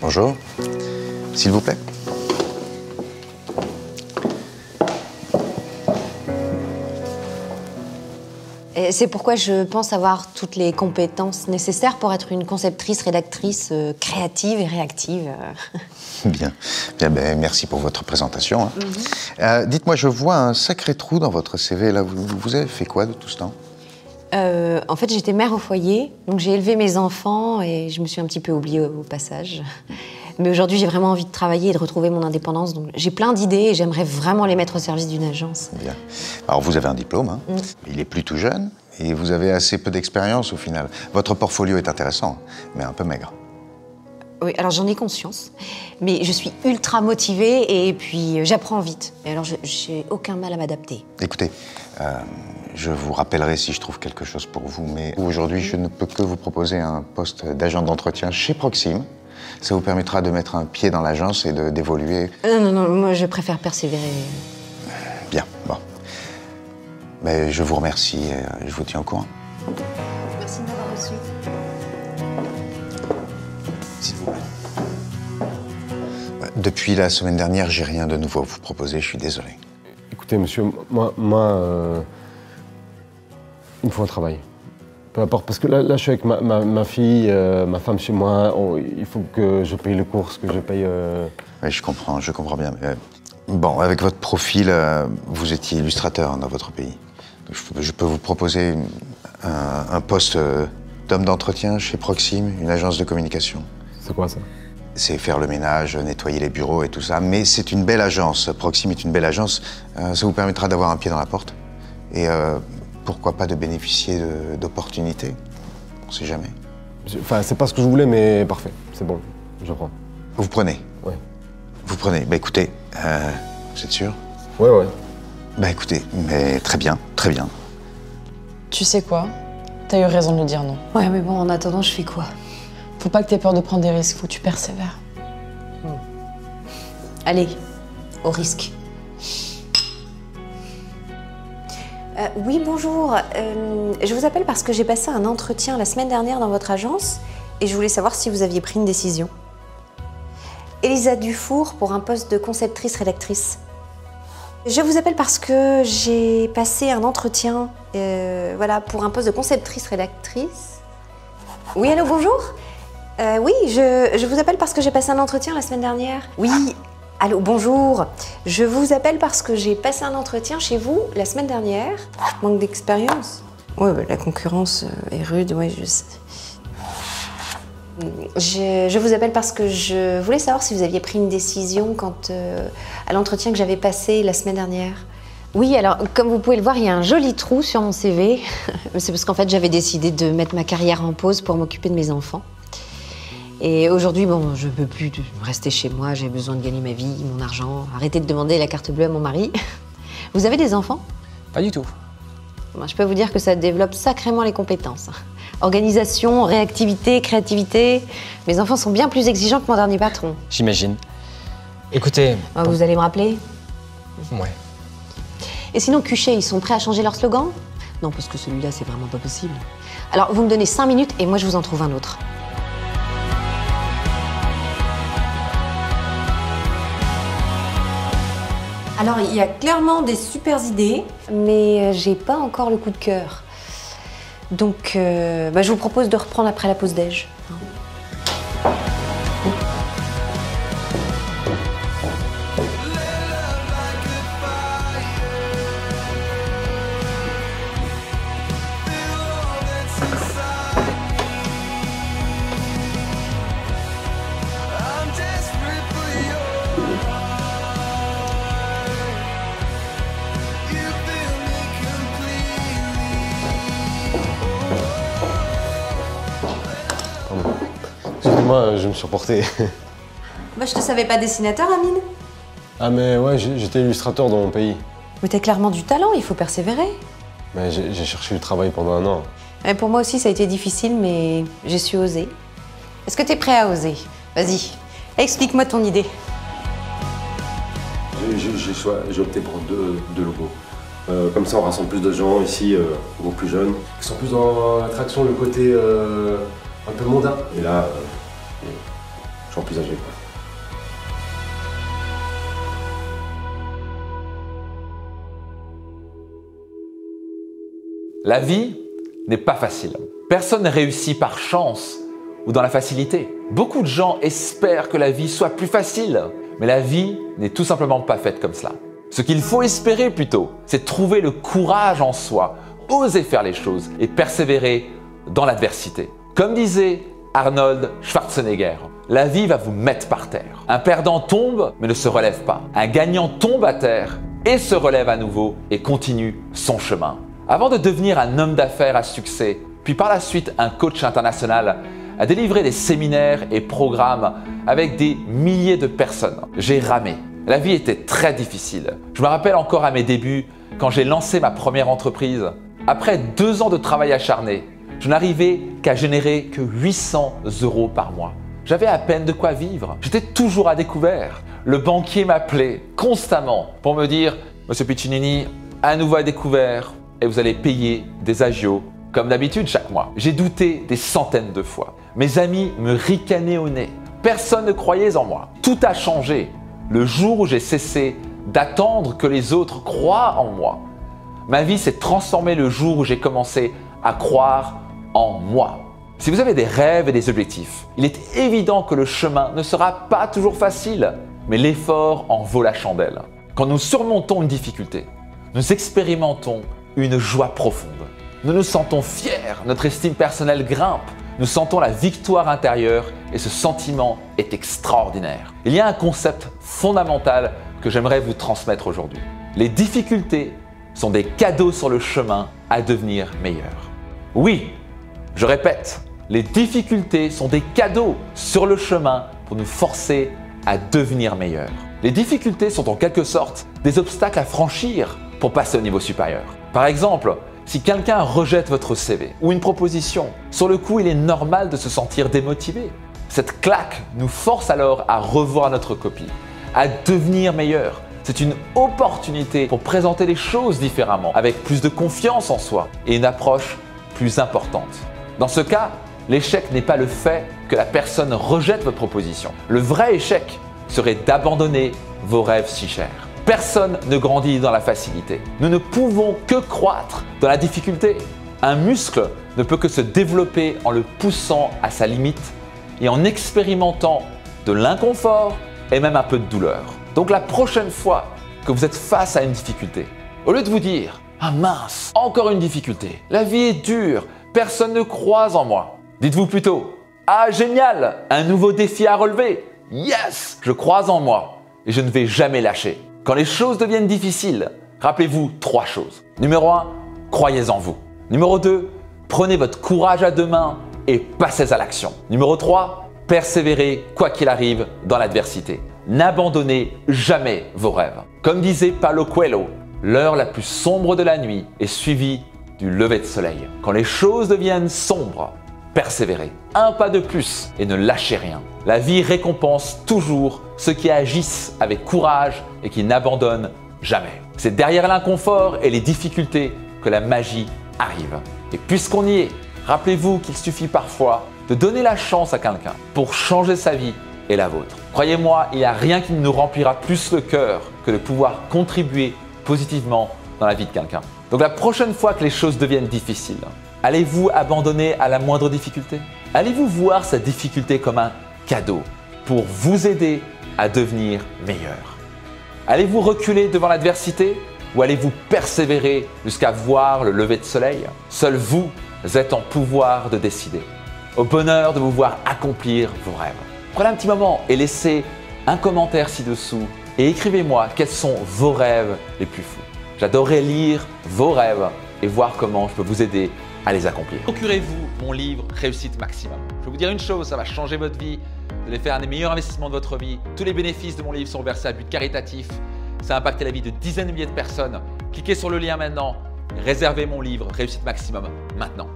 Bonjour. S'il vous plaît. C'est pourquoi je pense avoir toutes les compétences nécessaires pour être une conceptrice, rédactrice créative et réactive. Bien. Ben, merci pour votre présentation. Dites-moi, je vois un sacré trou dans votre CV. Là, vous avez fait quoi de tout ce temps? En fait, j'étais mère au foyer, donc j'ai élevé mes enfants et je me suis un petit peu oubliée au passage. Mais aujourd'hui, j'ai vraiment envie de travailler et de retrouver mon indépendance. Donc j'ai plein d'idées et j'aimerais vraiment les mettre au service d'une agence. Bien. Alors, vous avez un diplôme, hein. Il est plus tout jeune et vous avez assez peu d'expérience au final. Votre portfolio est intéressant, mais un peu maigre. Oui, alors j'en ai conscience, mais je suis ultra motivée et puis j'apprends vite. Et alors j'ai aucun mal à m'adapter. Écoutez, je vous rappellerai si je trouve quelque chose pour vous, mais aujourd'hui, je ne peux que vous proposer un poste d'agent d'entretien chez Proxime. Ça vous permettra de mettre un pied dans l'agence et d'évoluer. Non, moi je préfère persévérer. Bien, bon. Mais je vous remercie et je vous tiens au courant. Merci de m'avoir reçu. S'il vous plaît. Depuis la semaine dernière, j'ai rien de nouveau à vous proposer, je suis désolé. Écoutez, monsieur, moi il me faut un travail. Peu importe, parce que là je suis avec ma fille, ma femme chez moi, il faut que je paye les courses, que je paye... Oui, je comprends bien. Mais, bon, avec votre profil, vous étiez illustrateur dans votre pays. Je peux vous proposer un poste d'homme d'entretien chez Proxime, une agence de communication. C'est quoi ça? C'est faire le ménage, nettoyer les bureaux et tout ça. Mais c'est une belle agence. Proxime est une belle agence. Ça vous permettra d'avoir un pied dans la porte. Et pourquoi pas de bénéficier d'opportunités. On sait jamais. Enfin, c'est pas ce que je voulais, mais parfait. C'est bon, je prends. Vous prenez? Ouais. Vous prenez. Bah écoutez, vous êtes sûr? Ouais. Bah écoutez, mais très bien, très bien. Tu sais quoi? T'as eu raison de lui dire non. Ouais, mais bon, en attendant, je fais quoi? Faut pas que t'aies peur de prendre des risques, faut que tu persévères. Allez, au risque. Oui, bonjour. Je vous appelle parce que j'ai passé un entretien la semaine dernière dans votre agence et je voulais savoir si vous aviez pris une décision. Elisa Dufour pour un poste de conceptrice-rédactrice. Je vous appelle parce que j'ai passé un entretien voilà, pour un poste de conceptrice-rédactrice. Oui, allô, bonjour. Oui, je vous appelle parce que j'ai passé un entretien la semaine dernière. Oui, allô, bonjour. Je vous appelle parce que j'ai passé un entretien chez vous la semaine dernière. Manque d'expérience. Oui, la concurrence est rude, oui, je sais. Je vous appelle parce que je voulais savoir si vous aviez pris une décision quant à l'entretien que j'avais passé la semaine dernière. Oui, alors, comme vous pouvez le voir, il y a un joli trou sur mon CV. C'est parce qu'en fait, j'avais décidé de mettre ma carrière en pause pour m'occuper de mes enfants. Et aujourd'hui, bon, je peux plus rester chez moi, j'ai besoin de gagner ma vie, mon argent, arrêter de demander la carte bleue à mon mari. Vous avez des enfants? Pas du tout. Bon, je peux vous dire que ça développe sacrément les compétences. Organisation, réactivité, créativité. Mes enfants sont bien plus exigeants que mon dernier patron. J'imagine. Écoutez... Vous allez me rappeler? Ouais. Et sinon, Cuchet, ils sont prêts à changer leur slogan? Non, parce que celui-là, c'est vraiment pas possible. Alors, vous me donnez 5 minutes et moi, je vous en trouve un autre. Alors, il y a clairement des super idées, mais j'ai pas encore le coup de cœur. Donc, je vous propose de reprendre après la pause déj. Excusez-moi, je me suis reporté. Bah, je te savais pas dessinateur, Amine. Ah mais ouais, j'étais illustrateur dans mon pays. Mais t'as clairement du talent, il faut persévérer. Mais j'ai cherché du travail pendant 1 an. Et pour moi aussi, ça a été difficile, mais j'ai su oser. Est-ce que t'es prêt à oser? Vas-y, explique-moi ton idée. J'ai opté pour deux logos. Comme ça, on rassemble plus de gens ici, beaucoup plus jeunes, qui sont plus dans l'attraction, le côté un peu mondain. Et là, suis plus âgé, quoi. La vie n'est pas facile. Personne ne réussit par chance ou dans la facilité. Beaucoup de gens espèrent que la vie soit plus facile, mais la vie n'est tout simplement pas faite comme cela. Ce qu'il faut espérer plutôt, c'est trouver le courage en soi, oser faire les choses et persévérer dans l'adversité. Comme disait Arnold Schwarzenegger, la vie va vous mettre par terre. Un perdant tombe mais ne se relève pas. Un gagnant tombe à terre et se relève à nouveau et continue son chemin. Avant de devenir un homme d'affaires à succès, puis par la suite un coach international, à délivrer des séminaires et programmes avec des milliers de personnes, j'ai ramé. La vie était très difficile. Je me rappelle encore à mes débuts, quand j'ai lancé ma première entreprise. Après 2 ans de travail acharné, je n'arrivais qu'à générer que 800 € par mois. J'avais à peine de quoi vivre. J'étais toujours à découvert. Le banquier m'appelait constamment pour me dire « Monsieur Piccinini, à nouveau à découvert et vous allez payer des agios comme d'habitude chaque mois. » J'ai douté des centaines de fois. Mes amis me ricanaient au nez. Personne ne croyait en moi. Tout a changé le jour où j'ai cessé d'attendre que les autres croient en moi. Ma vie s'est transformée le jour où j'ai commencé à croire en moi. Si vous avez des rêves et des objectifs, il est évident que le chemin ne sera pas toujours facile, mais l'effort en vaut la chandelle. Quand nous surmontons une difficulté, nous expérimentons une joie profonde. Nous nous sentons fiers, notre estime personnelle grimpe, nous sentons la victoire intérieure et ce sentiment est extraordinaire. Il y a un concept fondamental que j'aimerais vous transmettre aujourd'hui. Les difficultés sont des cadeaux sur le chemin à devenir meilleur. Oui, je répète, les difficultés sont des cadeaux sur le chemin pour nous forcer à devenir meilleur. Les difficultés sont en quelque sorte des obstacles à franchir pour passer au niveau supérieur. Par exemple, si quelqu'un rejette votre CV ou une proposition, sur le coup, il est normal de se sentir démotivé. Cette claque nous force alors à revoir notre copie, à devenir meilleur. C'est une opportunité pour présenter les choses différemment, avec plus de confiance en soi et une approche plus importante. Dans ce cas, l'échec n'est pas le fait que la personne rejette votre proposition. Le vrai échec serait d'abandonner vos rêves si chers. Personne ne grandit dans la facilité. Nous ne pouvons que croître dans la difficulté. Un muscle ne peut que se développer en le poussant à sa limite et en expérimentant de l'inconfort et même un peu de douleur. Donc la prochaine fois que vous êtes face à une difficulté, au lieu de vous dire « Ah mince, encore une difficulté, la vie est dure, personne ne croit en moi », dites-vous plutôt « Ah génial, un nouveau défi à relever, yes, je crois en moi et je ne vais jamais lâcher ». Quand les choses deviennent difficiles, rappelez-vous 3 choses. Numéro 1, croyez en vous. Numéro 2, prenez votre courage à 2 mains et passez à l'action. Numéro 3, persévérez quoi qu'il arrive dans l'adversité. N'abandonnez jamais vos rêves. Comme disait Paulo Coelho, l'heure la plus sombre de la nuit est suivie du lever de soleil. Quand les choses deviennent sombres, persévérez. Un pas de plus et ne lâchez rien. La vie récompense toujours ceux qui agissent avec courage et qui n'abandonnent jamais. C'est derrière l'inconfort et les difficultés que la magie arrive. Et puisqu'on y est, rappelez-vous qu'il suffit parfois de donner la chance à quelqu'un pour changer sa vie et la vôtre. Croyez-moi, il n'y a rien qui nous remplira plus le cœur que de pouvoir contribuer positivement dans la vie de quelqu'un. Donc la prochaine fois que les choses deviennent difficiles, allez-vous abandonner à la moindre difficulté? Allez-vous voir cette difficulté comme un cadeau pour vous aider à devenir meilleur? Allez-vous reculer devant l'adversité ou allez-vous persévérer jusqu'à voir le lever de soleil? Seul vous êtes en pouvoir de décider. Au bonheur de vous voir accomplir vos rêves. Prenez un petit moment et laissez un commentaire ci-dessous et écrivez-moi quels sont vos rêves les plus fous. J'adorerais lire vos rêves et voir comment je peux vous aider à les accomplir. Procurez-vous mon livre Réussite Maximum. Je vais vous dire une chose, ça va changer votre vie. Vous allez faire un des meilleurs investissements de votre vie. Tous les bénéfices de mon livre sont versés à but caritatif. Ça a impacté la vie de dizaines de milliers de personnes. Cliquez sur le lien maintenant. Réservez mon livre Réussite Maximum maintenant.